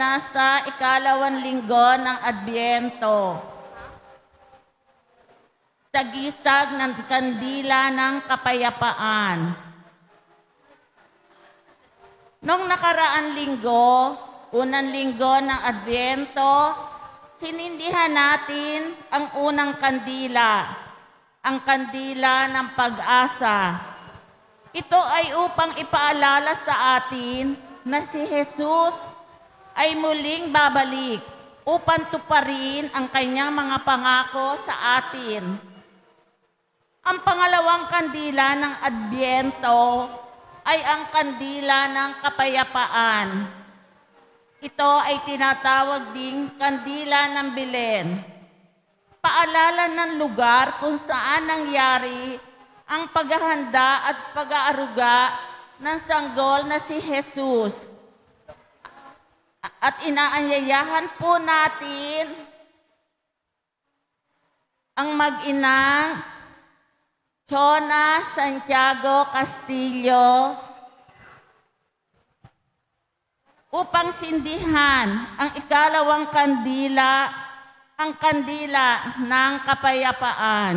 nasa ikalawang linggo ng Adbyento. Tagisag ng kandila ng kapayapaan. Noong nakaraan linggo, unang linggo ng Adbyento, sinindihan natin ang unang kandila, ang kandila ng pag-asa. Ito ay upang ipaalala sa atin na si Jesus ay muling babalik upang tuparin ang kanyang mga pangako sa atin. Ang pangalawang kandila ng Adbyento ay ang kandila ng kapayapaan. Ito ay tinatawag ding kandila ng Belen. Paalala ng lugar kung saan nangyari ang paghahanda at pag-aaruga ng sanggol na si Jesus. At inaanyayahan po natin ang mag-inang Chona Santiago Castillo upang sindihan ang ikalawang kandila, ang kandila ng kapayapaan.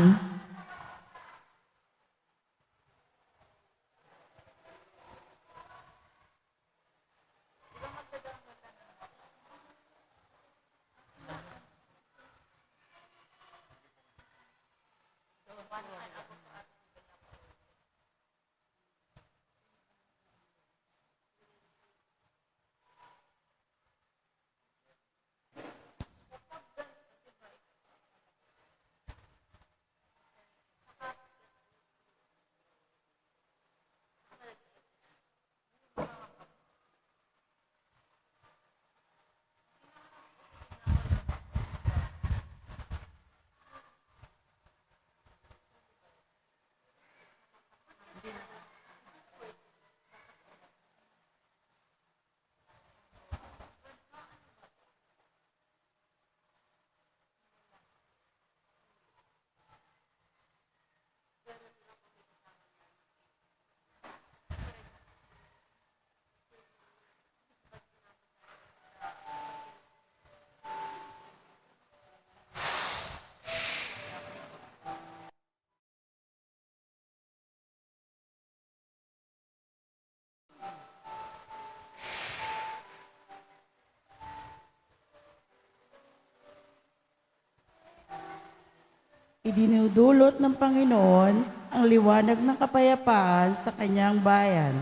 Idinudulot ng Panginoon ang liwanag ng kapayapaan sa kanyang bayan.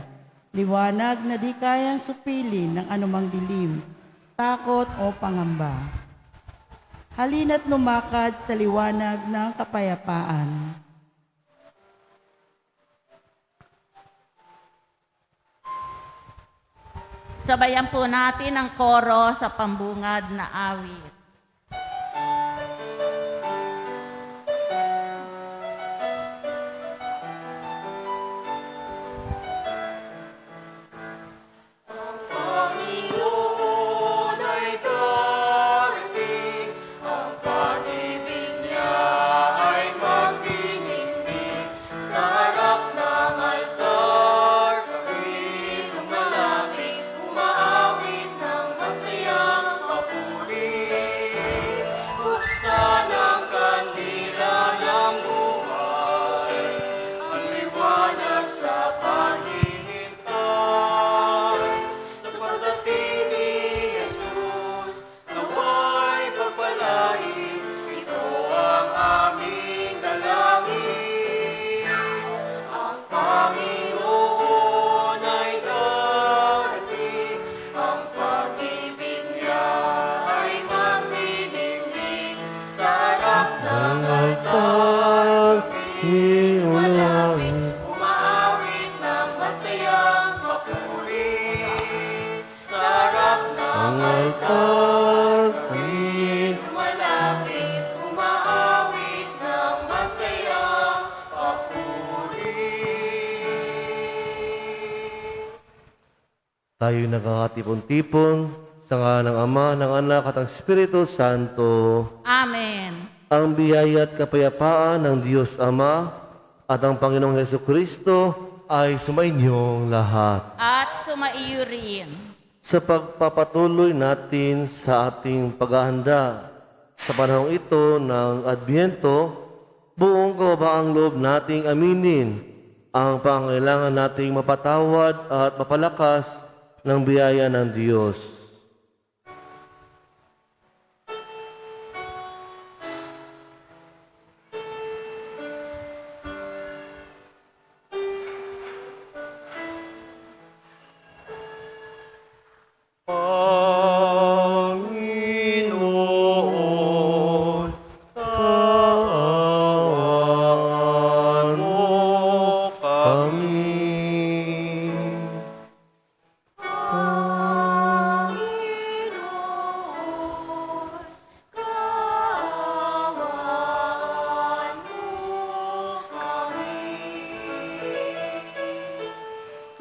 Liwanag na di kayang supilin ng anumang dilim, takot o pangamba. Halina't lumakad sa liwanag ng kapayapaan. Sabayan po natin ang koro sa pambungad na awit. Tayo'y nagkakatipon-tipon sa ngalan ng Ama, ng Anak at ng Espiritu Santo. Amen. Ang biyaya at kapayapaan ng Diyos Ama at ang Panginoong Hesukristo ay sumainyong lahat. At sumaiyo rin. sa pagpapatuloy natin sa ating paghahanda sa panahong ito ng Adbyento, buong kababaang loob nating aminin ang pangailangan nating mapatawad at mapalakas ng biyaya ng Diyos. Panginoon, kaawaan mo kami.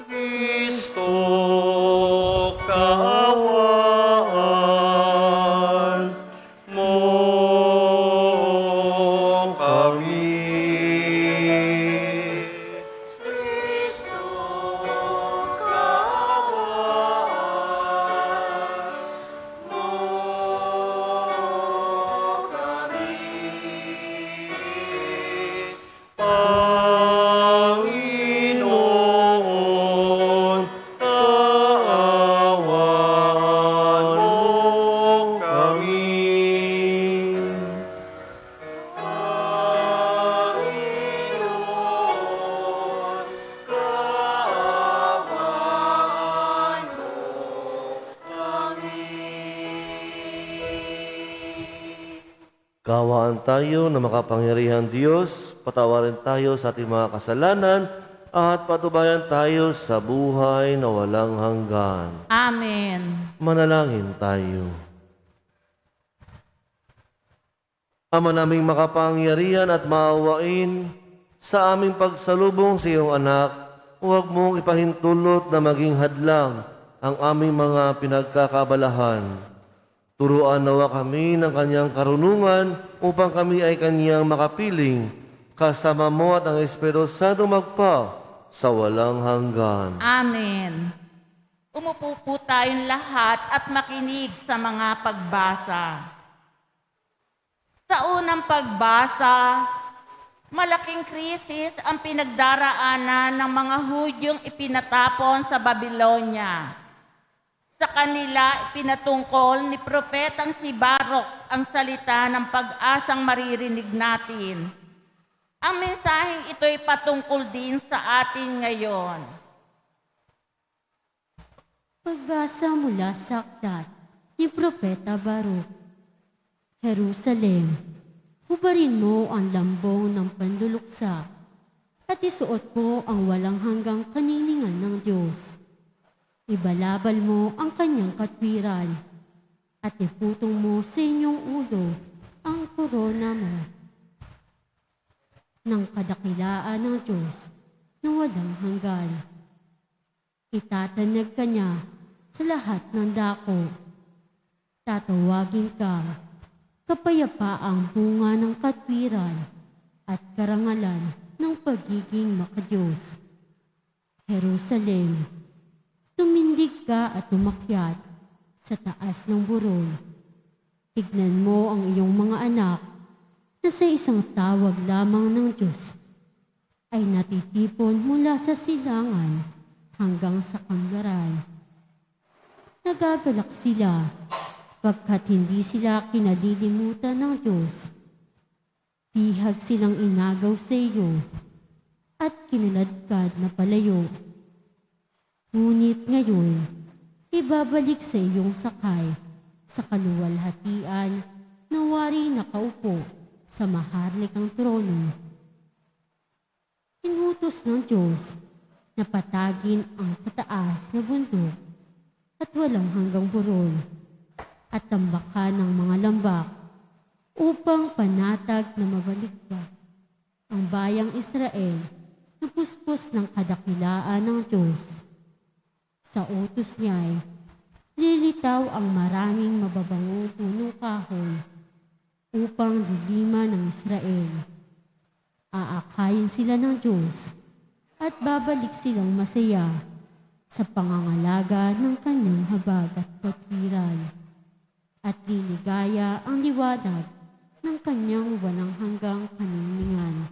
Kristo, kaawaan mo kami. Kristo, kaawaan mo kami. Panginoon, kaawaan mo kami. Panginoon, kaawaan mo kami. Kaawaan tayo na makapangyarihang Diyos, patawarin tayo sa ating mga kasalanan, at patubayan tayo sa buhay na walang hanggan. Amen. Manalangin tayo. Ama naming makapangyarihan at maawain, sa aming pagsalubong sa iyong anak, huwag mong ipahintulot na maging hadlang ang aming mga pinagkakabalahan. Turuan nawa kami ng kanyang karunungan upang kami ay kanyang makapiling, kasama mo at ang Espiritu Santo magpa sa walang hanggan. Amen. Umupo po tayong lahat at makinig sa mga pagbasa. Sa unang pagbasa, malaking krisis ang pinagdaraanan ng mga Hudyong ipinatapon sa Babylonia. Sa kanila ipinatungkol ni Propetang si Baruch ang salita ng pag-asang maririnig natin. Ang mensaheng ito'y patungkol din sa atin ngayon. Pagbasa mula sa aklat ni Propeta Baruch. Jerusalem, hubarin mo ang lambong ng panluluksa at isuot mo ang walang hanggang kaniningan ng Diyos. Ibalabal mo ang kanyang katwiran at iputong mo sa inyong ulo ang korona mo ng kadakilaan ng Diyos na walang hanggan. Itatanyag ka niya sa lahat ng dako. Tatawagin ka, kapayapaang bunga ng katwiran at karangalan ng pagiging makadiyos. Jerusalem, tumindig ka at umakyat sa taas ng burol. Tignan mo ang iyong mga anak na sa isang tawag lamang ng Diyos ay natitipon mula sa silangan hanggang sa kanlaran. Nagagalak sila pagkat hindi sila kinalilimutan ng Diyos. Bihag silang inagaw sa iyo at kinaladkad na palayo. Ngunit ngayon, ibabalik sa iyong sakay sa kaluwalhatian na wari nakaupo sa maharlikang trono. Inutos ng Diyos na patagin ang tataas na bundok at walang hanggang burol at tambakan ng mga lambak upang panatag na mabalikbat ang bayang Israel na puspos ng kadakilaan ng Diyos. Sa utos niya'y lilitaw ang maraming mababangong punong kahoy upang lilima ng Israel. Aakayin sila ng Diyos at babalik silang masaya sa pangangalaga ng kanyang habag at katwiran, at liligaya ang liwanag ng kanyang walang hanggang kaninningan.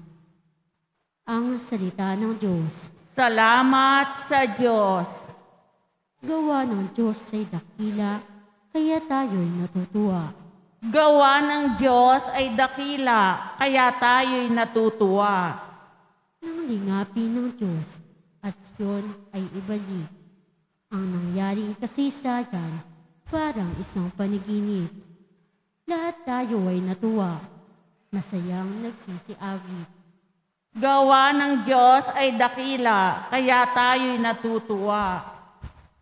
Ang salita ng Diyos. Salamat sa Diyos. Gawa ng Diyos ay dakila, kaya tayo'y natutuwa. Gawa ng Diyos ay dakila, kaya tayo'y natutuwa. Nang lingapin ng Diyos at Siyon ay ibalik. Ang nangyaring kasaysayan parang isang panaginip. Lahat tayo ay natuwa, masayang nagsisiawit. Gawa ng Diyos ay dakila, kaya tayo'y natutuwa.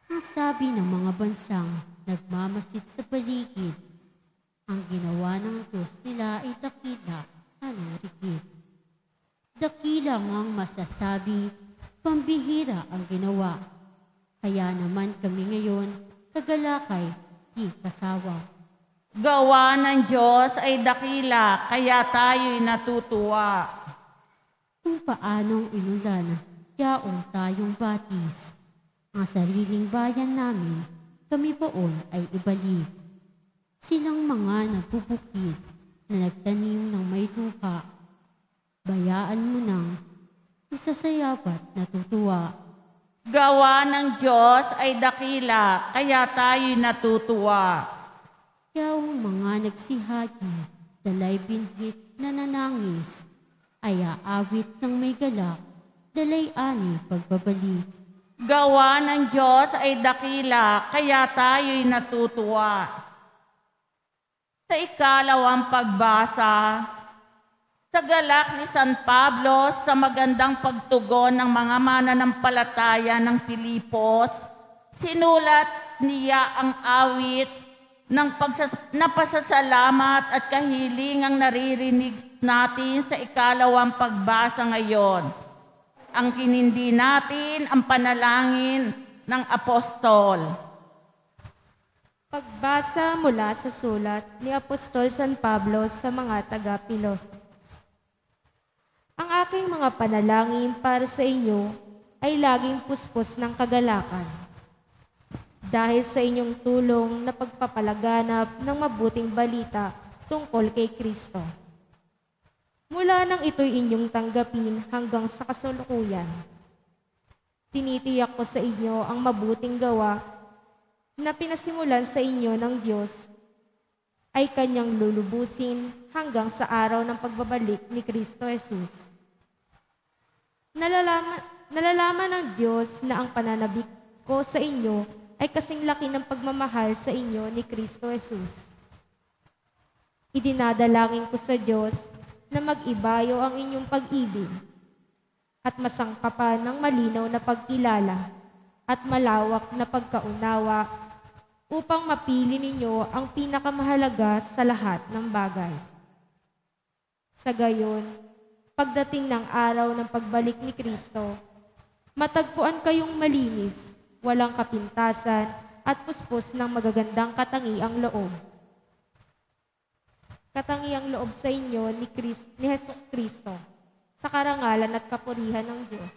Ang sabi ng mga bansang nagmamasid sa paligid, ang ginawa ng Diyos nila ay dakila, anong rigid. Dakila ngang masasabi, pambihira ang ginawa. Kaya naman kami ngayon, kagalakay, di kasawa. Gawa ng Diyos ay dakila, kaya tayo'y natutuwa. Kung paanong inulan, yaong tayong batis. Ang sariling bayan namin, kami poon ay ibalik. Silang mga nagbubukid na nagtanim ng may lupa. Bayaan mo nang isasayapat natutuwa. Gawa ng Diyos ay dakila, kaya tayo'y natutuwa. Yaong mga nagsihagi, dalay binhit na nanangis, ay aawit ng may galak, dalay ani pagbabalik. Gawa ng Diyos ay dakila, kaya tayo'y natutuwa. Sa ikalawang pagbasa, sa galak ni San Pablo sa magandang pagtugon ng mga mananampalataya ng Pilipos, sinulat niya ang awit ng pasasalamat at kahilingang naririnig natin sa ikalawang pagbasa ngayon. Ang kinindi natin ang panalangin ng apostol. Pagbasa mula sa sulat ni Apostol San Pablo sa mga taga-Pilos. Ang aking mga panalangin para sa inyo ay laging puspos ng kagalakan. Dahil sa inyong tulong na pagpapalaganap ng mabuting balita tungkol kay Kristo. Mula nang ito'y inyong tanggapin hanggang sa kasulukuyan. Tinitiyak ko sa inyo ang mabuting gawa na pinasimulan sa inyo ng Diyos ay kanyang lulubusin hanggang sa araw ng pagbabalik ni Kristo Jesus. Nalalaman ng Diyos na ang pananabik ko sa inyo ay kasing laki ng pagmamahal sa inyo ni Kristo Jesus. Idinadalangin ko sa Diyos na mag-ibayo ang inyong pag-ibig at masangkapan ng malinaw na pagkilala at malawak na pagkaunawa upang mapili ninyo ang pinakamahalaga sa lahat ng bagay. Sa gayon, pagdating ng araw ng pagbalik ni Kristo, matagpuan kayong malinis, walang kapintasan at puspos ng magagandang katangiang loob. Katangiang loob sa inyo ni Hesus Kristo, sa karangalan at kapurihan ng Diyos.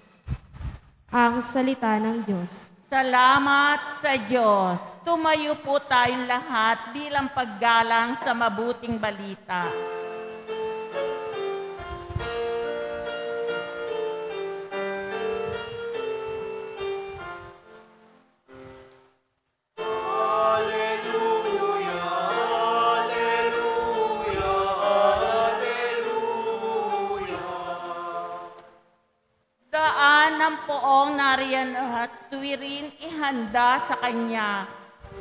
Ang salita ng Diyos. Salamat sa Diyos. Tumayo po tayong lahat bilang paggalang sa mabuting balita. Daan ng poong nariyan at tuwirin ihanda sa Kanya.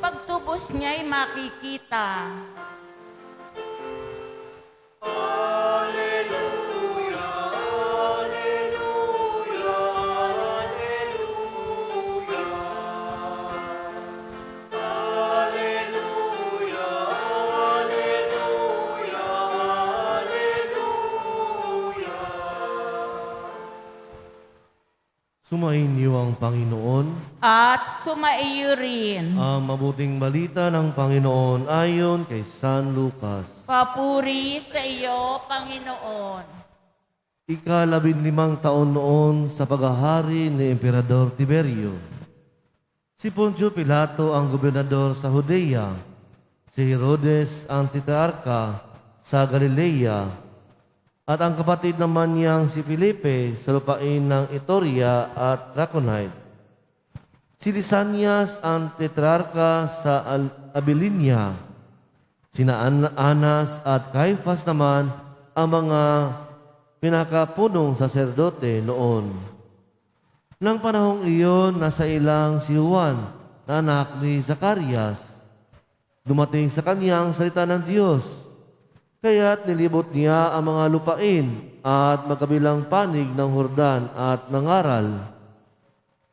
Pagtubos niya'y makikita. Sumainyo ang Panginoon. At sumaiyo rin. Ang mabuting balita ng Panginoon ayon kay San Lucas. Papuri sa iyo, Panginoon. Ika-15 taon noon sa paghahari ni Emperador Tiberio. Si Poncio Pilato ang gobernador sa Judea, si Herodes ang tetrarka sa Galilea, at ang kapatid naman niyang si Felipe sa lupain ng Itoria at Traconite. Si Lisanias ang tetrarka sa Abilinia, sina Anas at Caifas naman ang mga pinakapunong saserdote noon. Nang panahong iyon, nasa ilang si Juan na anak ni Zacarias. Dumating sa kanyang salita ng Diyos, kaya't nilibot niya ang mga lupain at magkabilang panig ng Hordan at nangaral,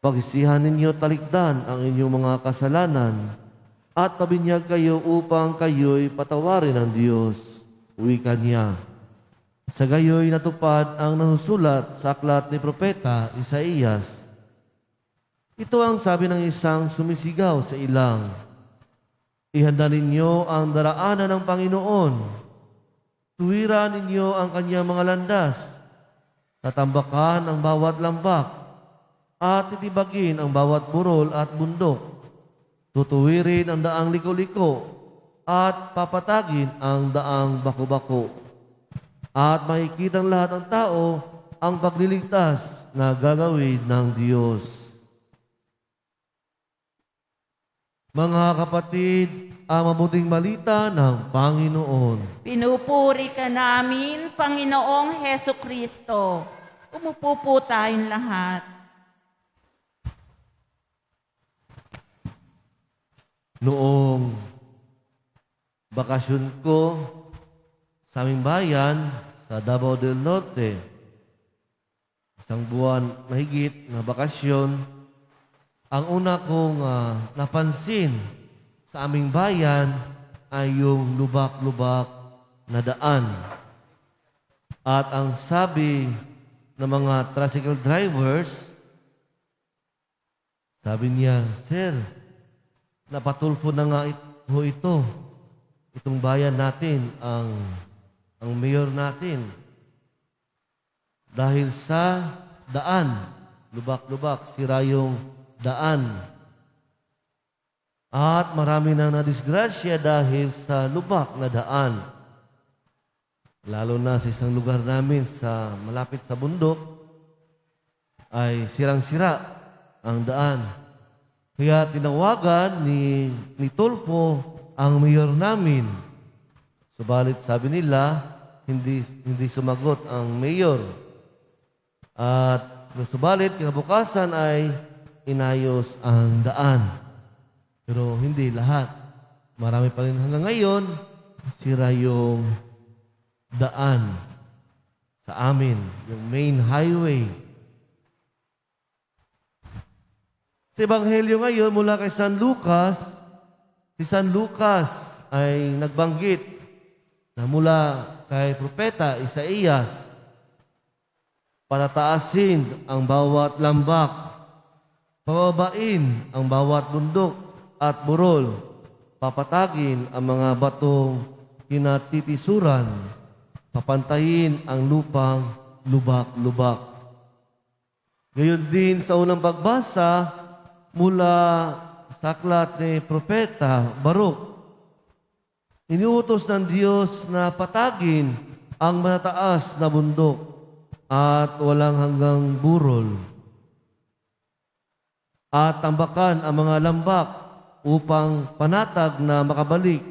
"Pagsisihan ninyo talikdan ang inyong mga kasalanan at pabinyag kayo upang kayo'y patawarin ng Diyos." Wika niya. Sa gayoy natupad ang nahusulat sa aklat ni Propeta Isaías. Ito ang sabi ng isang sumisigaw sa ilang, "Ihanda ninyo ang daraanan ng Panginoon. Tuwiran ninyo ang kanyang mga landas. Tatambakan ang bawat lambak at titibagin ang bawat burol at bundok. Tutuwirin ang daang liko-liko at papatagin ang daang bako-bako. At makikita ng lahat ng tao ang pagliligtas na gagawin ng Diyos." Mga kapatid, ang mabuting balita ng Panginoon. Pinupuri ka namin, Panginoong Heso Kristo. Umupo po tayong lahat. Noong bakasyon ko sa aming bayan sa Davao del Norte, isang buwan mahigit na bakasyon, ang una kong napansin sa aming bayan ay yung lubak-lubak na daan. At ang sabi ng mga tricycle drivers, sabi niya, "Sir, napatulfo na nga ito. Itong bayan natin, ang mayor natin. Dahil sa daan, lubak-lubak, sira yung daan. At marami na nadisgrasya dahil sa lubak na daan. Lalo na sa isang lugar namin sa malapit sa bundok, ay sirang-sira ang daan. Kaya tinawagan ni Tulfo ang mayor namin. Subalit sabi nila, hindi sumagot ang mayor. At subalit kinabukasan ay inayos ang daan. Pero hindi lahat. Marami pa rin hanggang ngayon, sira yung daan sa amin, yung main highway. Sa Ebanghelyo ngayon mula kay San Lucas, si San Lucas ay nagbanggit na mula kay Propeta Isaías, patataasin ang bawat lambak, pababain ang bawat bundok at burol, papatagin ang mga batong kinatitisuran, papantayin ang lupang lubak-lubak. Gayon din sa unang pagbasa mula sa aklat ni Propeta Baruch, iniutos ng Diyos na patagin ang matataas na bundok at walang hanggang burol, at tambakan ang mga lambak upang panatag na makabalik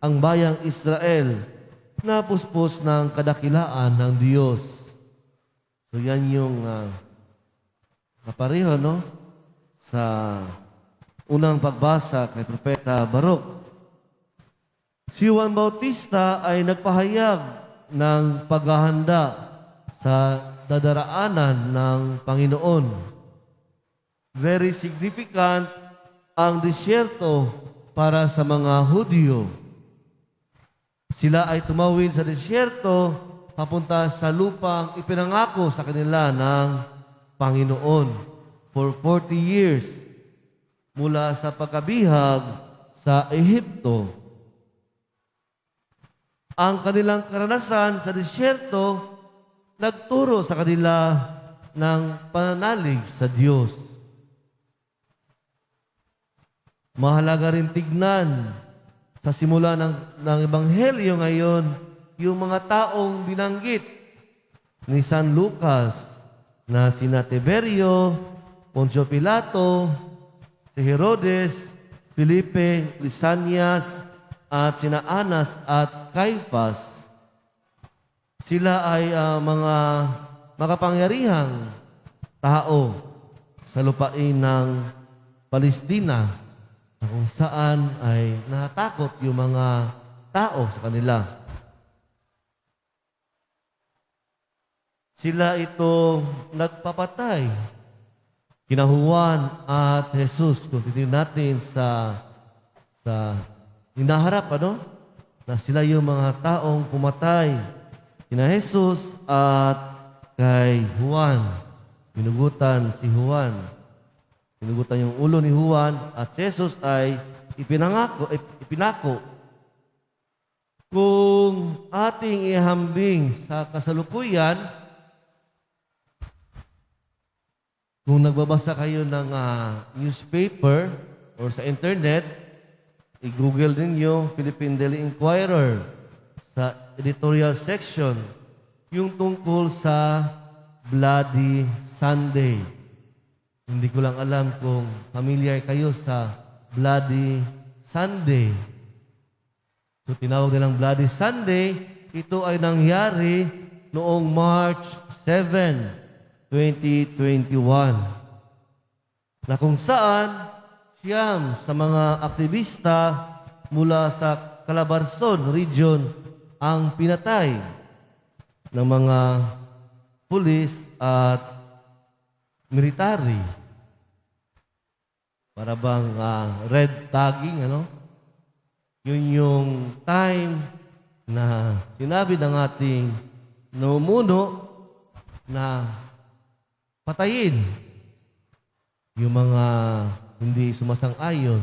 ang bayang Israel na puspos ng kadakilaan ng Diyos. So yan yung kapareho, no? Sa unang pagbasa kay Propeta Baruch. Si Juan Bautista ay nagpahayag ng paghahanda sa dadaraanan ng Panginoon. Very significant ang disyerto para sa mga Hudyo. Sila ay tumawid sa disyerto papunta sa lupang ipinangako sa kanila ng Panginoon for 40 years mula sa pagkabihag sa Ehipto. Ang kanilang karanasan sa disyerto nagturo sa kanila ng pananalig sa Diyos. Mahalaga rin tignan sa simula ng Ebanghelyo ngayon, yung mga taong binanggit ni San Lucas na sina Tiberio, Poncio Pilato, si Herodes, Felipe, Lisanias, at sina Anas at Caiphas. Sila ay mga makapangyarihang tao sa lupain ng Palestina na kung saan ay natakot yung mga tao sa kanila. Sila ito nagpapatay kina Juan at Jesus. Kung titignan natin sa hinaharap, na sila yung mga taong pumatay kina Jesus at kay Juan. Pinugutan si Juan. Pinugutan yung ulo ni Juan at si Jesus ay ipinako. Kung ating ihambing sa kasalukuyan, kung nagbabasa kayo ng newspaper or sa internet, i-google ninyo Philippine Daily Inquirer sa editorial section yung tungkol sa Bloody Sunday. Hindi ko lang alam kung familiar kayo sa Bloody Sunday. So tinawag nilang Bloody Sunday, ito ay nangyari noong March 7, 2021. Na kung saan siyam sa mga aktivista mula sa Calabarzon region ang pinatay ng mga pulis at military. Para bang red tagging, Yun yung time na sinabi ng ating namumuno na patayin yung mga hindi sumasang-ayon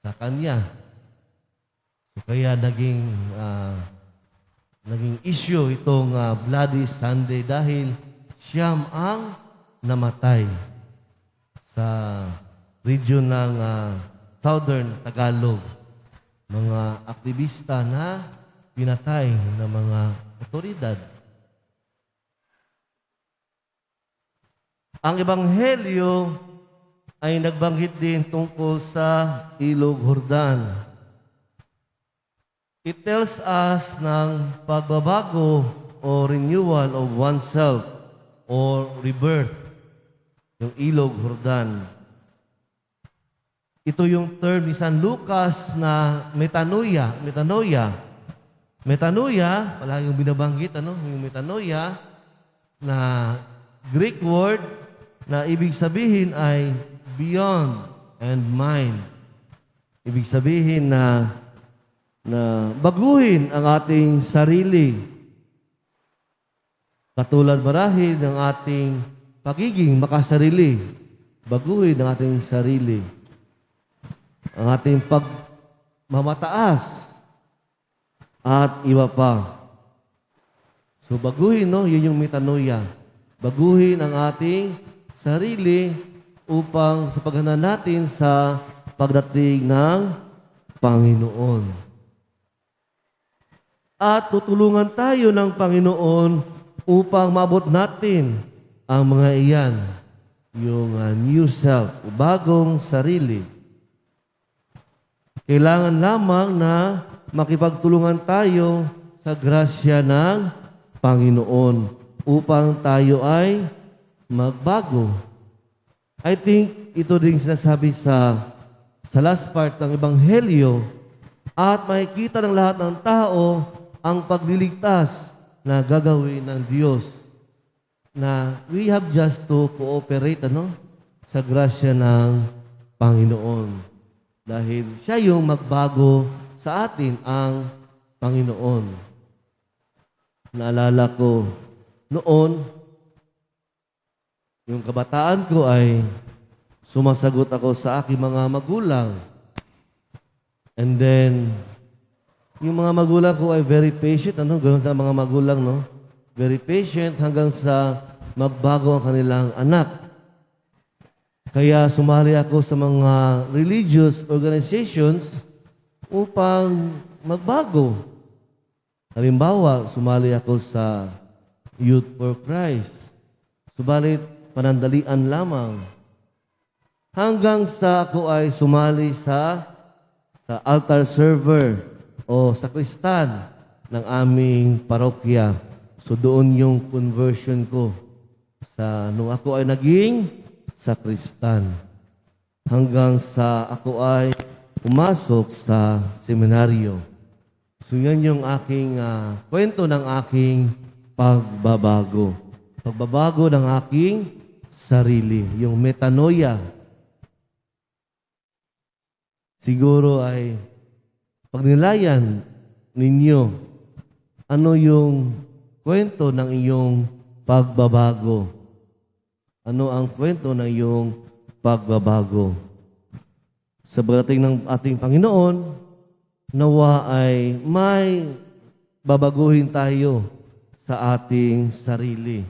sa kanya. So kaya naging issue itong Bloody Sunday dahil siyam ang namatay sa region ng Southern Tagalog. Mga aktivista na pinatay ng mga otoridad. Ang Ebanghelyo ay nagbanggit din tungkol sa Ilog Jordan. It tells us ng pagbabago o renewal of oneself or rebirth, yung Ilog Jordan. Ito yung term ni San Lucas na metanoia. Metanoia, wala yung binabanggit, yung metanoia na Greek word na ibig sabihin ay beyond and mind. Ibig sabihin na baguhin ang ating sarili. Katulad marahil ng ating pagiging makasarili. Baguhin ang ating sarili. Ang ating pagmamataas at iba pa. So baguhin, yun yung metanoia. Baguhin ang ating sarili upang sa paghanda natin sa pagdating ng Panginoon. At tutulungan tayo ng Panginoon upang maabot natin ang mga iyan, yung new self, bagong sarili. Kailangan lamang na makipagtulungan tayo sa grasya ng Panginoon upang tayo ay magbago. I think ito din sinasabi sa last part ng Ebanghelyo at makikita ng lahat ng tao ang pagliligtas na gagawin ng Diyos na we have just to cooperate sa grasya ng Panginoon. Dahil siya yung magbago sa atin ang Panginoon. Naalala ko, noon, yung kabataan ko ay sumasagot ako sa aking mga magulang. And then, yung mga magulang ko ay very patient. Ganun sa mga magulang, Very patient hanggang sa magbago ang kanilang anak. Kaya sumali ako sa mga religious organizations upang magbago. Halimbawa, sumali ako sa Youth for Christ. Subalit, panandalian lamang. Hanggang sa ako ay sumali sa altar server o sakristan ng aming parokya. So doon yung conversion ko nung ako ay naging sakristan. Hanggang sa ako ay pumasok sa seminaryo. So yan yung aking kwento ng aking pagbabago. Pagbabago ng aking sarili. Yung metanoia. Siguro ay pagnilayan ninyo ano yung kwento ng iyong pagbabago. Ano ang kwento ng iyong pagbabago. Sa pagdating ng ating Panginoon, nawa ay may babaguhin tayo sa ating sarili.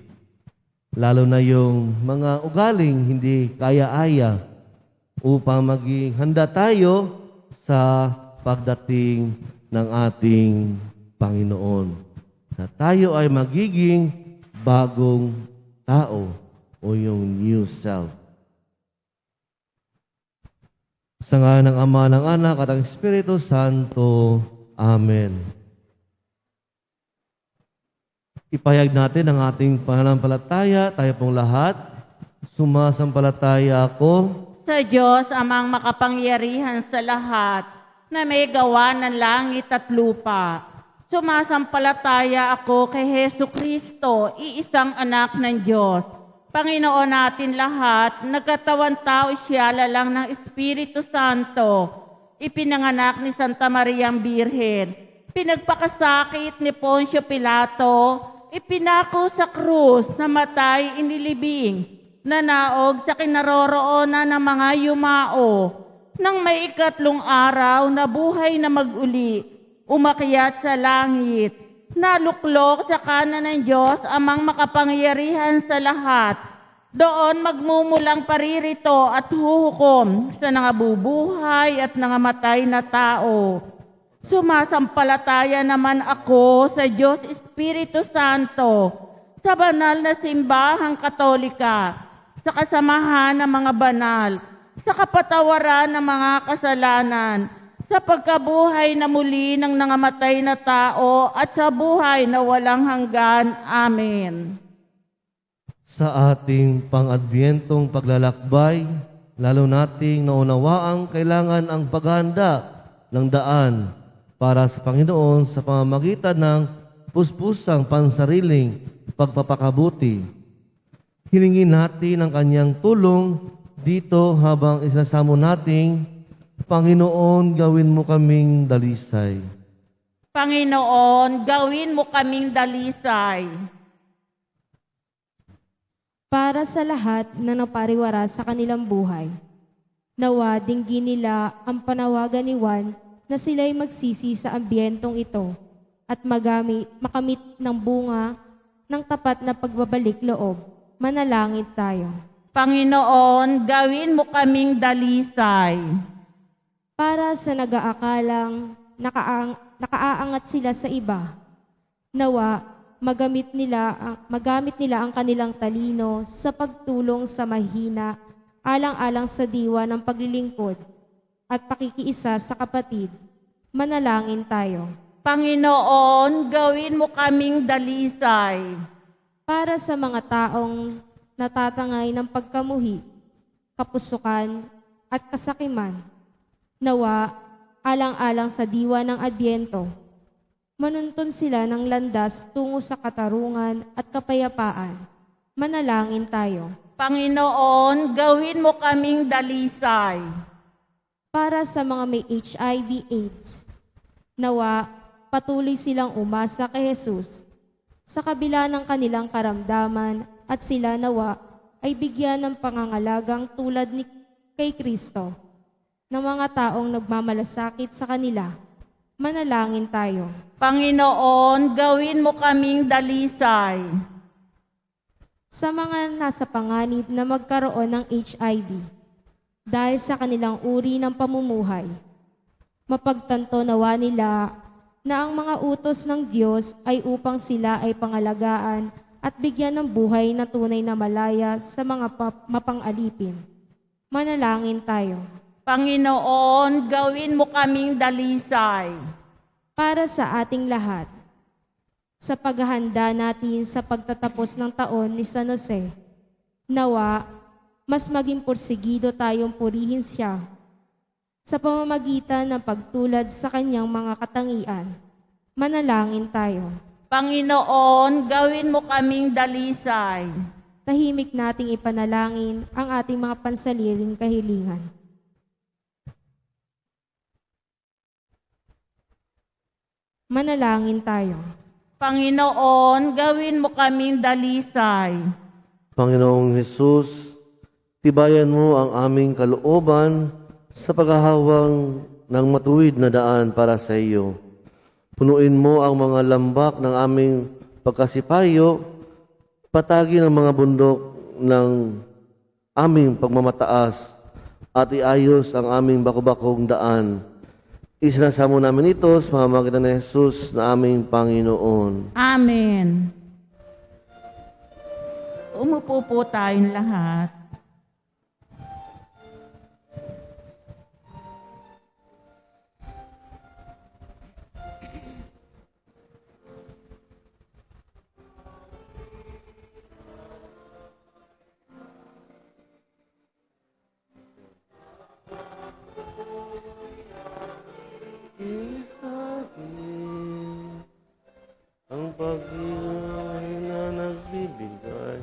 Lalo na yung mga ugaling hindi kaya-aya upang maging handa tayo sa pagdating ng ating Panginoon. Na tayo ay magiging bagong tao o yung new self. Sa ngalan ng Ama, ng Anak, at ng Espiritu Santo. Amen. Ipahayag natin ang ating pananampalataya. Tayo pong lahat, sumasampalataya ako Sa Diyos, amang makapangyarihan sa lahat, na may gawa ng langit at lupa. Sumasampalataya ako kay Hesu Kristo, iisang anak ng Diyos. Panginoon natin lahat, nagkatawan tao siya lalang ng Espiritu Santo. Ipinanganak ni Santa Mariang Birhen. Pinagpakasakit ni Poncio Pilato. Ipinako sa krus, namatay, inilibing. Nanaog sa kinaroroonan ng mga yumao. Nang may ikatlong araw, nabuhay na mag-uli, umakyat sa langit, naluklok sa kanan ng Diyos, amang makapangyarihan sa lahat. Doon magmumulang paririto at huhukom sa nangabubuhay at nangamatay na tao. Sumasampalataya naman ako sa Diyos Espiritu Santo, sa banal na simbahang Katolika, sa kasamahan ng mga banal, sa kapatawaran ng mga kasalanan, sa pagkabuhay na muli ng nangamatay na tao at sa buhay na walang hanggan. Amen. sa ating pang-adbyentong paglalakbay, lalo nating naunawaang kailangan ang paghahanda ng daan para sa Panginoon sa pamamagitan ng puspusang pansariling pagpapakabuti. Hilingin natin ang kanyang tulong dito habang isasamo nating, Panginoon, gawin mo kaming dalisay. Panginoon, gawin mo kaming dalisay. Para sa lahat na napariwara sa kanilang buhay, nawa dinggin nila ang panawagan ni Juan na sila'y magsisi sa ambyentong ito at makamit ng bunga ng tapat na pagbabalik loob. Manalangin tayo. Panginoon, gawin mo kaming dalisay. Para sa nag-aakalang nakaaangat sila sa iba, nawa magamit nila ang kanilang talino sa pagtulong sa mahina, alang-alang sa diwa ng paglilingkod at pakikiisa sa kapatid. Manalangin tayo. Panginoon, gawin mo kaming dalisay. Para sa mga taong natatangay ng pagkamuhi, kapusukan at kasakiman, nawa alang-alang sa diwa ng Adbyento, manuntun sila ng landas tungo sa katarungan at kapayapaan. Manalangin tayo. Panginoon, gawin mo kaming dalisay. Para sa mga may HIV/AIDS, nawa patuloy silang umasa kay Jesus sa kabila ng kanilang karamdaman at sila nawa ay bigyan ng pangangalagang tulad ni kay Kristo ng mga taong nagmamalasakit sa kanila. Manalangin tayo. Panginoon, gawin mo kaming dalisay. sa mga nasa panganib na magkaroon ng HIV dahil sa kanilang uri ng pamumuhay. Mapagtanto nawa nila na ang mga utos ng Diyos ay upang sila ay pangalagaan at bigyan ng buhay na tunay na malaya sa mga mapang-alipin. Manalangin tayo. Panginoon, gawin mo kaming dalisay. Para sa ating lahat, sa paghahanda natin sa pagtatapos ng taon ni San Jose, nawa, mas maging porsigido tayong purihin siya sa pamamagitan ng pagtulad sa kanyang mga katangian. Manalangin tayo. Panginoon, gawin mo kaming dalisay. Tahimik nating ipanalangin ang ating mga pansaliring kahilingan. Manalangin tayo. Panginoon, gawin mo kaming dalisay. Panginoong Hesus, tibayan mo ang aming kalooban sa paghahawang ng matuwid na daan para sa iyo. Punuin mo ang mga lambak ng aming pagkasipayo, patagin ang mga bundok ng aming pagmamataas at iayos ang aming bakobakong daan. Isinasamo namin ito sa pamamagitan ni Jesus na aming Panginoon. Amen. Umupo po tayong lahat. Ang pag-ibig na nagbibigay.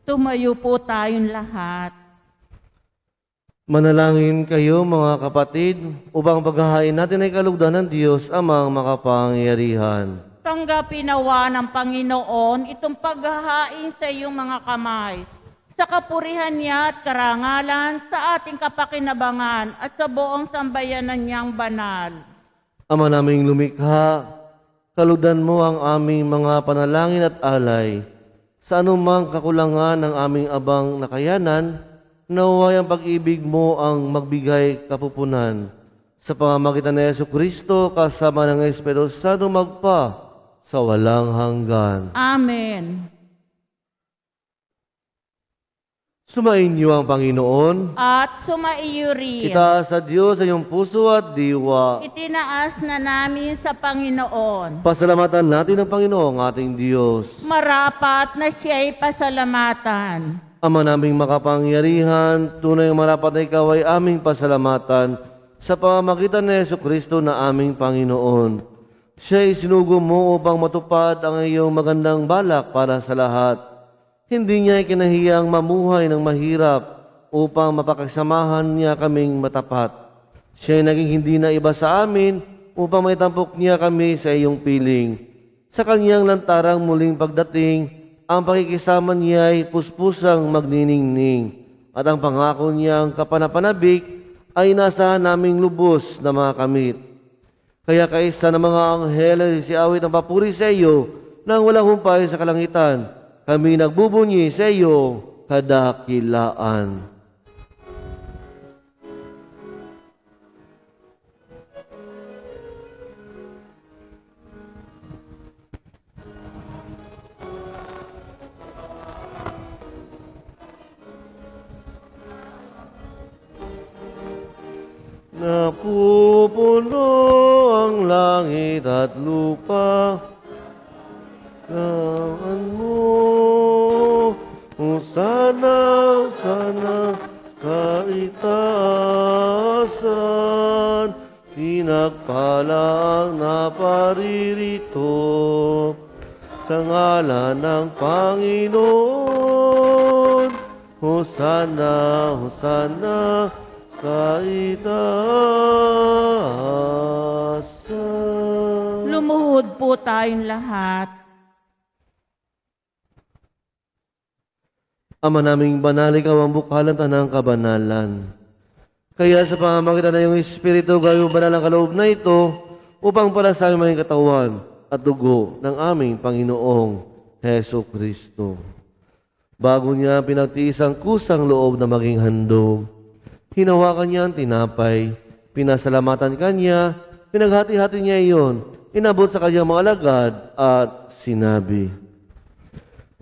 Tumayo po tayong lahat. Manalangin kayo mga kapatid upang paghahain natin ay kalugdan ng Diyos amang makapangyarihan. Tanggapin nawa ng Panginoon itong paghahain sa iyong mga kamay, sa kapurihan niya at karangalan sa ating kapakinabangan at sa buong sambayanan niyang banal. Ama naming lumikha, kalugdan mo ang aming mga panalangin at alay. Sa anumang kakulangan ng aming abang nakayanan, naway ang pag-ibig mo ang magbigay kapupunan. Sa pamamagitan ni Jesucristo, kasama ng Espiritu Santo magpa sa walang hanggan. Amen. Sumainyo ang Panginoon. At sumaiyo rin. Itaas sa Diyos sa iyong puso at diwa. Itinaas na namin sa Panginoon. Pasalamatan natin ang Panginoong ating Diyos. Marapat na siya'y pasalamatan. Ama naming makapangyarihan, tunay marapat na ikaw ay aming pasalamatan sa pamamagitan ni Jesucristo na aming Panginoon. Siya ay sinugo mo upang matupad ang iyong magandang balak para sa lahat. Hindi niya ikinahiyang mamuhay ng mahirap upang mapakasamahan niya kaming matapat. Siya ay naging hindi na iba sa amin upang maitampok niya kami sa iyong piling. Sa kanyang lantarang muling pagdating, ang pakikisama niya ay puspusang magniningning at ang pangako niyang kapanapanabik ay nasa naming lubos na mga kamit. Kaya kaisa ng mga anghel ay siawit ang papuri sa iyo nang walang humpay sa kalangitan. Kami nagbubunyi sa iyo kadakilaan. Napupuno ang langit at lupa, kaan mo, Hosana, Hosana, kaitaasan, pinagpala ang naparirito, sa ngalan ng Panginoon, Hosana, Hosana, kaitaasan. Lumuhod po tayong lahat. Ama naming banal, ikaw ang bukalan tanang kabanalan. Kaya sa pamamagitan na iyong Espiritu, gayong banal ang kaloob na ito, upang para sa aming mga katawan at dugo ng aming Panginoong Heso Kristo. Bago niya pinagtiis ang kusang loob na maging handog, hinawakan niya ang tinapay, pinasalamatan kanya, pinaghati-hati niya iyon, inabot sa kanyang mga alagad at sinabi,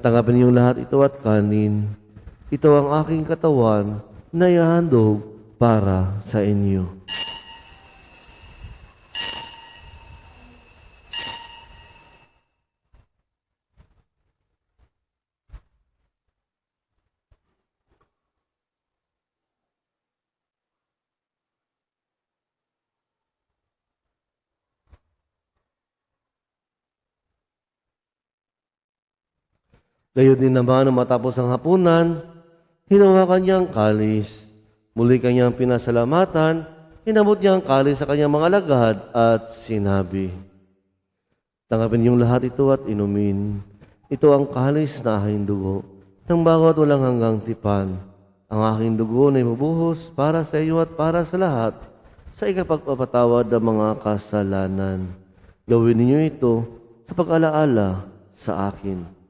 "Tanggapin niyong lahat ito at kanin. Ito ang aking katawan na ihahandog para sa inyo." Gayon din naman nang matapos ang hapunan, hinawakan niya ang kalis. Muli kanyang pinasalamatan, inabot niya ang kalis sa kanyang mga alagad at sinabi, "Tanggapin niyong lahat ito at inumin. Ito ang kalis na aking dugo, ng bawat walang hanggang tipan. Ang aking dugo na ibubuhos para sa iyo at para sa lahat, sa ikapagpapatawad ng mga kasalanan. Gawin ninyo ito sa pag-alaala sa akin."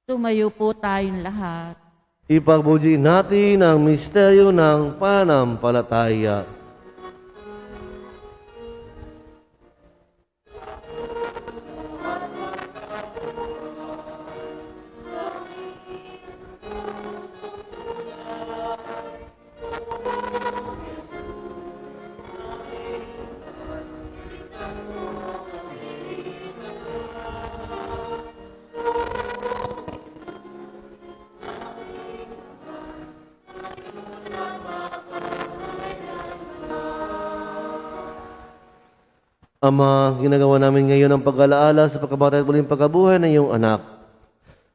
Tumayo po tayong lahat. Ipagbuji natin ang misteryo ng pananampalataya. Ama, ginagawa namin ngayon ang pag-alaala sa pagkabatay at muling pagkabuhay ng iyong anak.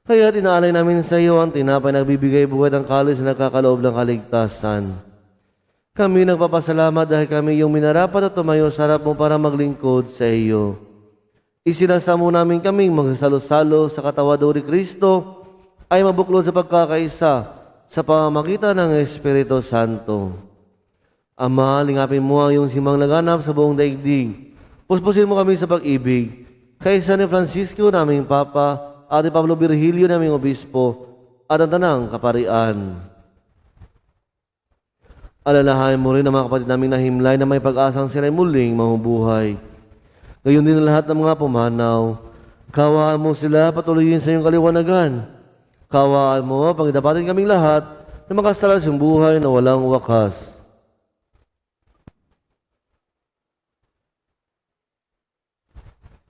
Kaya tinaalay namin sa iyo ang tinapay na nagbibigay buhay ng kalis na nagkakaloob ng kaligtasan. Kami nagpapasalamat dahil kami iyong minarapat at tumayo sa harap mo para maglingkod sa iyo. Isinasamo namin kaming magsasalo-salo sa katawador ni Kristo ay mabuklod sa pagkakaisa sa pamamagitan ng Espiritu Santo. Ama, lingapin mo ang iyong simang laganap sa buong daigdig. Puspusin mo kami sa pag-ibig. Kay San Francisco naming Papa, Ate Pablo Virgilio naming Obispo, at ang tanang kaparian. Alalahanin mo rin ang mga kapatid naming nahimlay na may pag-asang sila'y muling mamubuhay. Gayon din ang lahat ng mga pumanaw. Kawaan mo sila patuloyin sa iyong kaliwanagan. Kawaan mo, pangidapatin kaming lahat na makasalas yung buhay na walang wakas.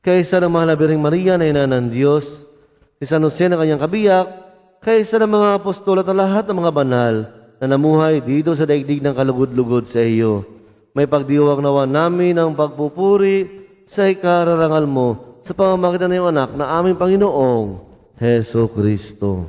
Kaysa ng mahal na Birheng Maria na ina ng Diyos, si San Jose na kanyang kabiyak, kaysa ng mga apostol at lahat ng mga banal na namuhay dito sa daigdig ng kalugod-lugod sa iyo, may pagdiwang nawa namin ang pagpupuri sa ikararangal mo sa pamamagitan ng iyong anak na aming Panginoong Heso Kristo.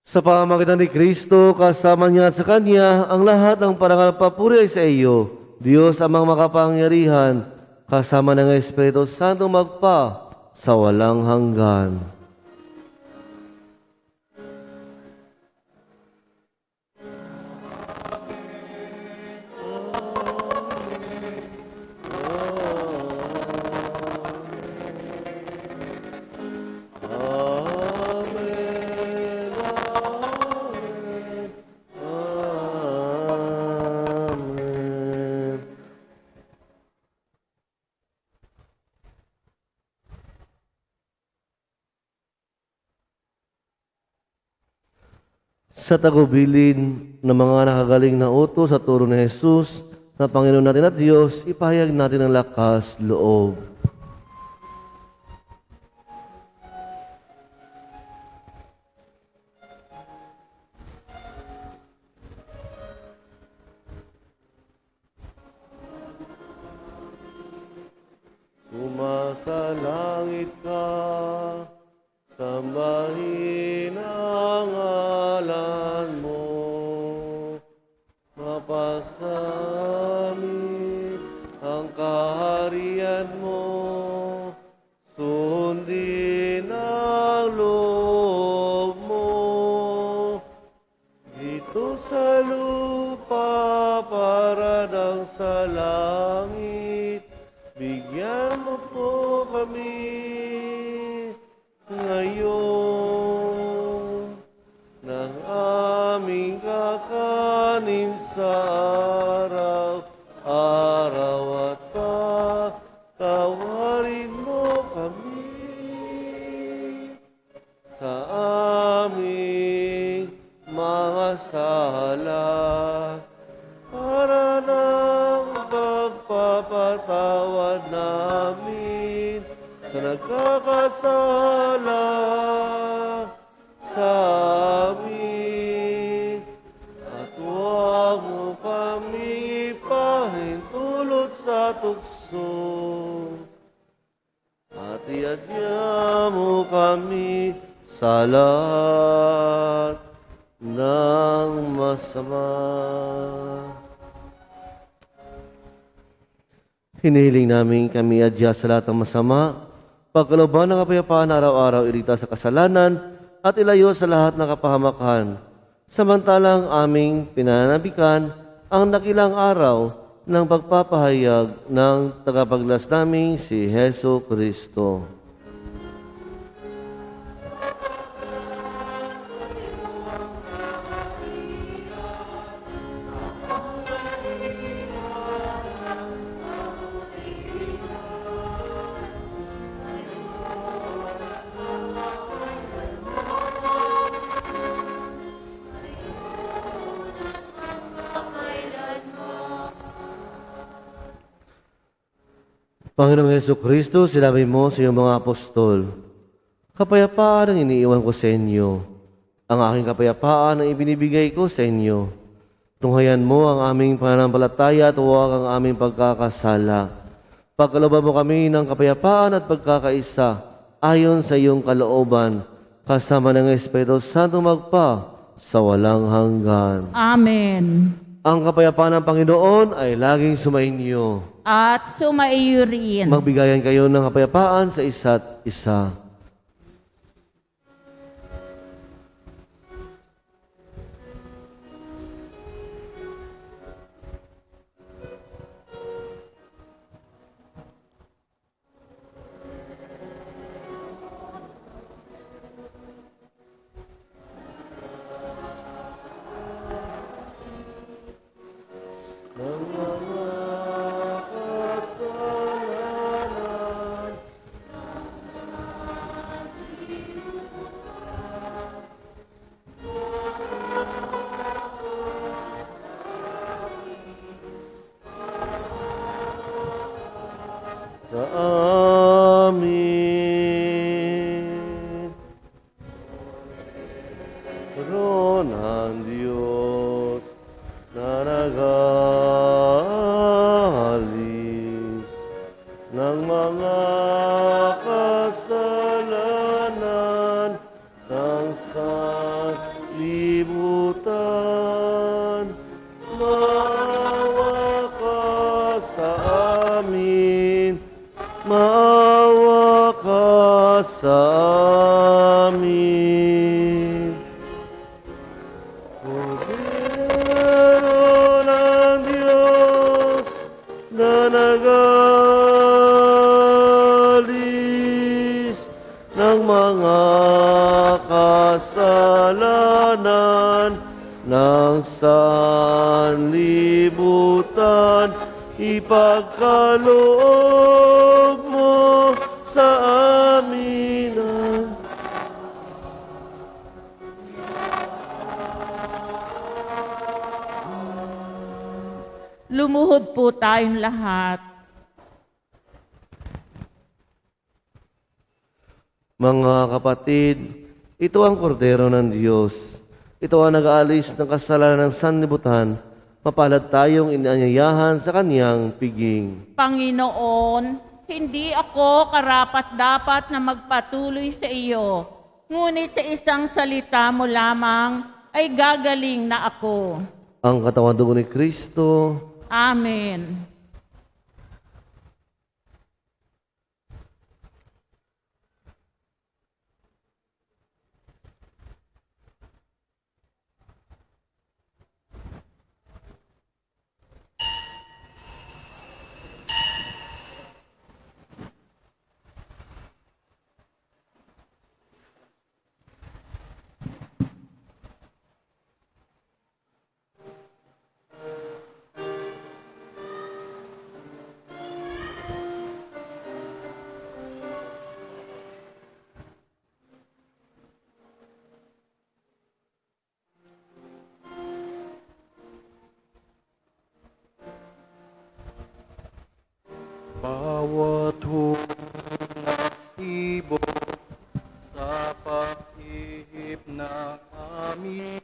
Sa pamamagitan ni Kristo, kasama niya at sa Kanya, ang lahat ng parangal at papuri ay sa iyo, Diyos amang makapangyarihan, kasama ng Espiritu Santo magpa sa walang hanggan. Amen. Amen. Sa tagubilin ng mga nakagaling na utos sa turo ni Jesus na Panginoon natin at Diyos, ipahayag natin ang lakas loob. Sumasalangit ka, sambahin ang ngalan mo, mapasami ang kaharian mo, sundin ang loob mo, dito sa lupa paradang sa langit. Bigyan mo po kami ngayon ng aming kakanin sa araw-araw at patawarin mo kami sa aming mga sala para ng pagpapatawad namin sa nagkakasala sa amin. At huwag mo kami ipahintulot sa tukso. At iadya mo kami sa lahat ng masama. Hinihiling namin kami adya sa lahat ng masama, pagkalooban ng kapayapaan na araw-araw iligtas sa kasalanan at ilayo sa lahat ng kapahamakan. Samantalang aming pinanabikan ang nakilang araw ng pagpapahayag ng tagapaglas naming si Heso Kristo. Panginoong Heso Kristo, sinabi mo sa iyong mga apostol, kapayapaan ang iniiwan ko sa inyo. Ang aking kapayapaan ang ibinibigay ko sa inyo. Tunghayan mo ang aming pananampalataya at huwag ang aming pagkakasala. Pagkalooban mo kami ng kapayapaan at pagkakaisa ayon sa iyong kalooban, kasama ng Espiritu Santo magpa sa walang hanggan. Amen. Ang kapayapaan ng Panginoon ay laging sumainyo. At sumaiyo rin. Magbigayan kayo ng kapayapaan sa isa't isa. Sa amin. Troon ng Diyos na nag-aalis ng mga kasalanan ng sanlibutan. amin. Maawa ka sa amin. Kordero ng Diyos na nag-alis ng mga kasalanan ng sanlibutan, ipagkaloob mo sa amin. Lumuhod po tayong lahat. Mga kapatid, ito ang kordero ng Diyos. Ito ang nag-aalis ng kasalanan ng sanlibutan. Mapalad tayong inaanyayahan sa kaniyang piging. Panginoon, hindi ako karapat-dapat na magpatuloy sa iyo. Ngunit sa isang salita mo lamang ay gagaling na ako. Ang katawan dugo ni Kristo. Amen. Bawat ibo sa pag-ihip ng aming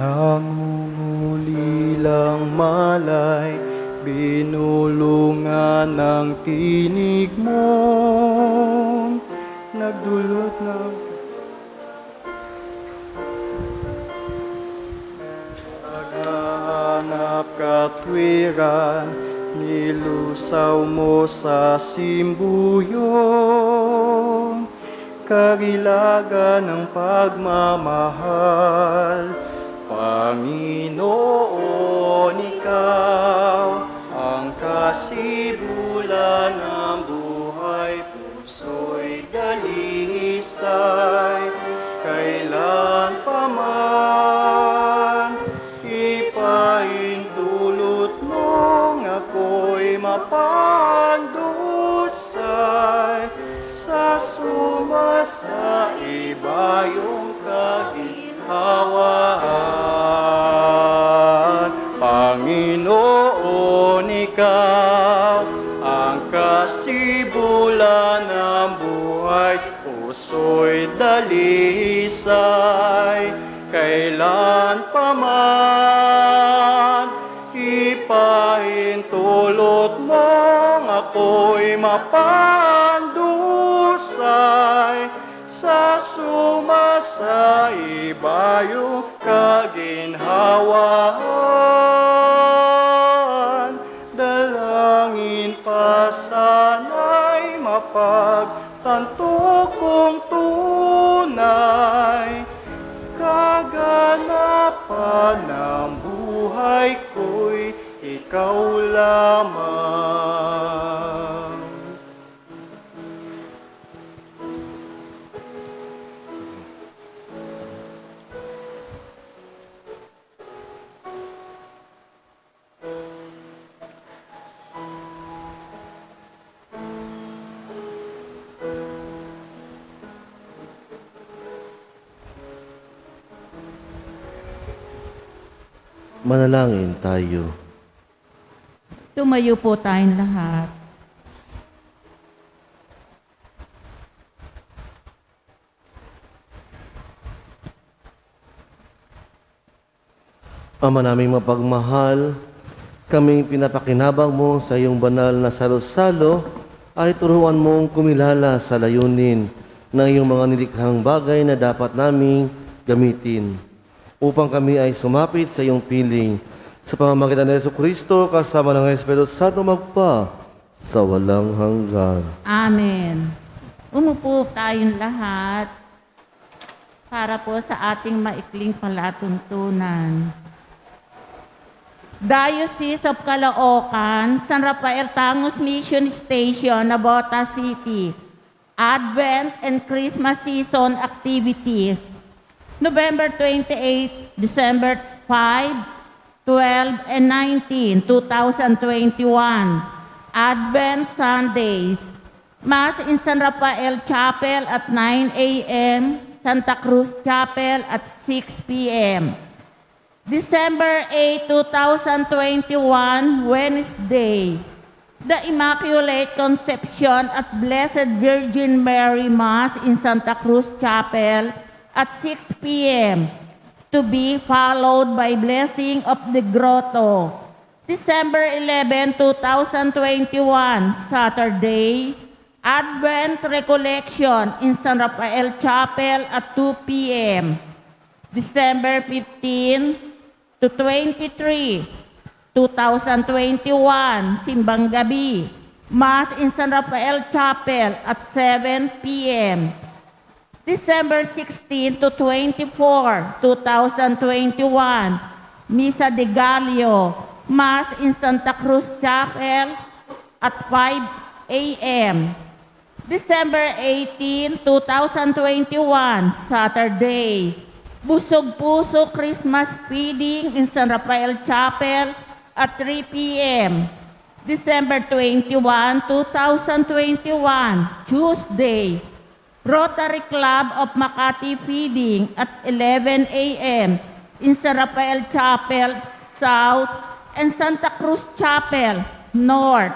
nangungulilang malay, binulungan ng tinig mo, nagdulot ng paghahanap katwiran, nilusaw mo sa simbuyon, karilagan ng pagmamahal. Panginoon, Ikaw ang kasibulan ng buhay, puso'y dalisay, kailan pa man ipaintulot mong ako'y mapandusay, sa sumasa ibayong kaginhawaan. Panginoon, Ikaw ang kasibulan ng buhay, puso'y dalisay, kailan pa man ipahintulot mong ako'y mapandusay, sa sumasa ibayong kaginhawaan. Dalangin pa sana'y mapagtanto kong tunay, ng buhay ko'y ikaw lamang. Manalangin tayo. Tumayo po tayong lahat. Ama naming mapagmahal, kaming pinapakinabang mo sa iyong banal na salo-salo ay turuan mong kumilala sa layunin ng iyong mga nilikhang bagay na dapat naming gamitin upang kami ay sumapit sa iyong piling sa pamamagitan ng Jesucristo kasama ng Espiritu Santo magpa sa walang hanggan. Amen. Umupo tayong lahat para po sa ating maikling palatuntunan. Diocese of Caloocan, San Rafael Tangos Mission Station, Nabota City. Advent and Christmas Season Activities. November 28, December 5, 12, and 19, 2021. Advent Sundays. Mass in San Rafael Chapel at 9 a.m., Santa Cruz Chapel at 6 p.m. December 8, 2021, Wednesday, the Immaculate Conception at Blessed Virgin Mary Mass in Santa Cruz Chapel at 6 p.m. to be followed by Blessing of the Grotto. December 11, 2021, Saturday, Advent Recollection in San Rafael Chapel at 2 p.m. December 15 to 23, 2021, Simbang Gabi, Mass in San Rafael Chapel at 7 p.m. December 16 to 24, 2021, Misa de Gallo, Mass in Santa Cruz Chapel at 5 a.m. December 18, 2021, Saturday, Busog Puso Christmas Feeding in San Rafael Chapel at 3 p.m. December 21, 2021, Tuesday, Rotary Club of Makati Feeding at 11 a.m. in San Rafael Chapel South and Santa Cruz Chapel North.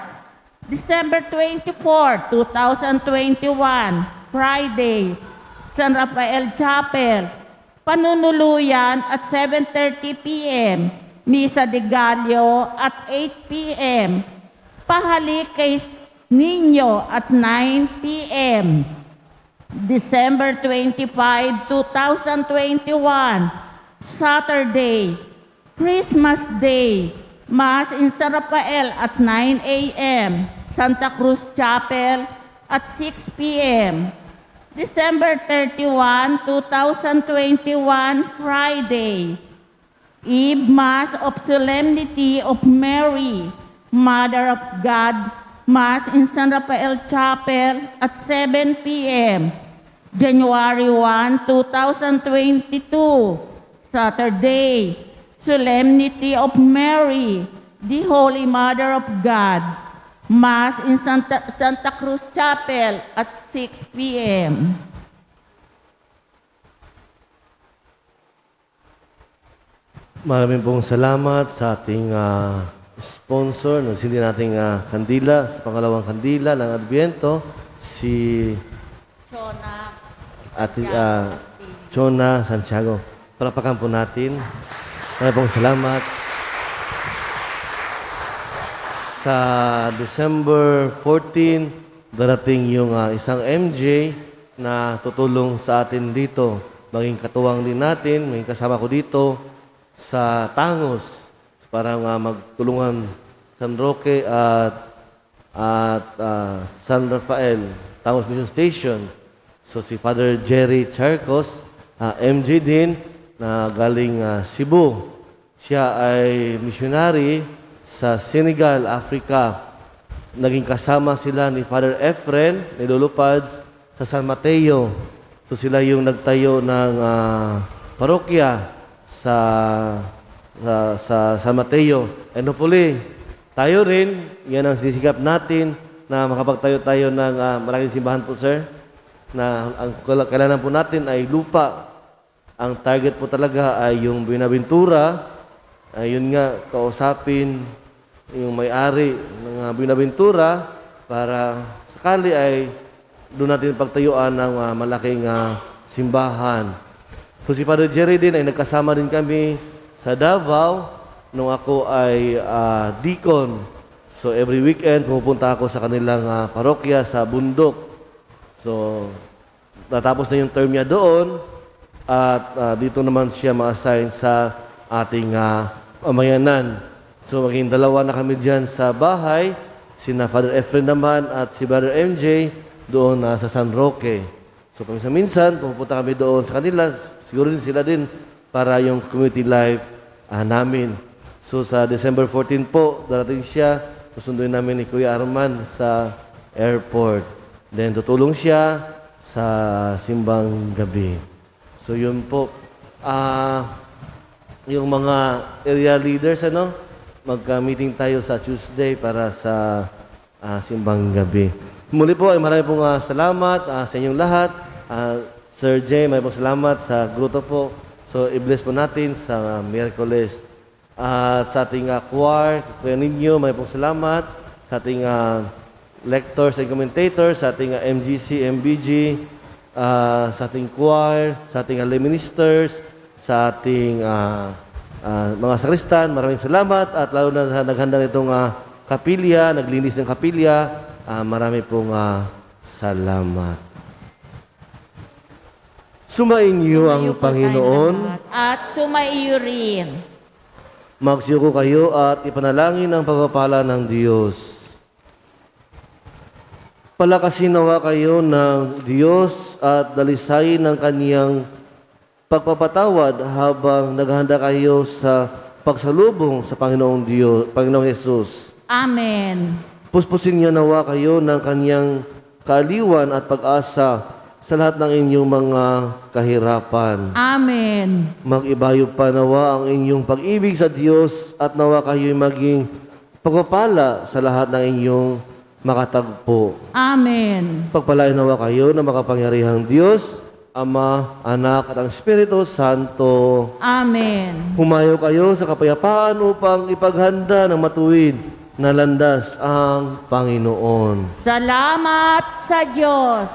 December 24, 2021, Friday, San Rafael Chapel, Panunuluyan at 7:30 p.m., Misa de Gallo at 8 p.m., Pahalik kay Niño at 9 p.m. December 25, 2021, Saturday, Christmas Day, Mass in San Rafael at 9 a.m., Santa Cruz Chapel at 6 p.m. December 31, 2021, Friday, Eve Mass of Solemnity of Mary, Mother of God, Mass in San Rafael Chapel at 7 p.m. January 1, 2022, Saturday, Solemnity of Mary, the Holy Mother of God, Mass in Santa Cruz Chapel at 6 p.m. Maraming pong salamat sa ating sponsor. Nagsindi nating kandila sa pangalawang kandila ng Adviento, si Chona, Chona Santiago. Palapakan po natin. Maraming pong salamat. Sa December 14, darating yung isang MJ na tutulong sa atin dito. Maging katuwang din natin, maging kasama ko dito sa Tangos para magtulungan San Roque at San Rafael, Tangos Mission Station. So si Father Jerry Charcos, MJ din, na galing Cebu. Siya ay missionary sa Senegal, Africa. Naging kasama sila ni Father Efren, ni Lolo Pads, sa San Mateo. So sila yung nagtayo ng parokya sa San Mateo. And hopefully, tayo rin, yan ang sinisikap natin na makapagtayo tayo ng malaking simbahan po, sir. Na ang kailangan po natin ay lupa. Ang target po talaga ay yung Buenaventura. Ayun nga, kausapin yung may-ari ng Buenaventura para sakali ay doon natin pagtayuan ng malaking simbahan. So si Father Jerry din ay nagkasama din kami sa Davao nung ako ay deacon. So every weekend pumupunta ako sa kanilang parokya sa bundok. So natapos na yung term niya doon at dito naman siya ma-assign sa ating pamayanan. So maging dalawa na kami diyan sa bahay, sina Father Efren naman at si Brother MJ doon sa San Roque. So minsan pupunta kami doon sa kanila, siguro din sila din para yung community life namin. So sa December 14 po, darating siya, susunduin namin ni Kuya Arman sa airport. Then tutulong siya sa simbang gabi. So yun po, yung mga area leaders, magka-meeting tayo sa Tuesday para sa simbang gabi. Muli po ay marami pong salamat sa inyong lahat. Sir Jay, may pong salamat sa grupo po. So i-bless po natin sa Miyerkules. At sa ating choir, Kuya Ninyo, may pong salamat. Sa ating lectors and commentators, sa ating MGC, MBG, sa ating choir, sa ating lay ministers, sa ating mga sakristan, maraming salamat at lalo na sa naghanda nitong kapilya, naglinis ng kapilya, marami pong salamat. Sumainyo ang Sumayo po tayong Panginoon. lahat. At sumaiyo rin. Magsiyuko kayo at ipanalangin ang pagpapala ng Diyos. Palakasin nawa kayo ng Diyos at dalisayin ng Kaniyang pagpapatawad habang naghahanda kayo sa pagsalubong sa Panginoong Diyos, Panginoong Yesus. Amen. Puspusin niya nawa kayo ng Kaniyang kaaliwan at pag-asa sa lahat ng inyong mga kahirapan. Amen. Mag-ibayo pa nawa ang inyong pag-ibig sa Diyos at nawa kayo'y maging pagpapala sa lahat ng inyong makatagpo. Amen. Pagpalain nawa kayo na makapangyarihang Diyos, Ama, Anak at ang Espiritu Santo. Amen. Humayo kayo sa kapayapaan upang ipaghanda ng matuwid na landas ang Panginoon. Salamat sa Diyos.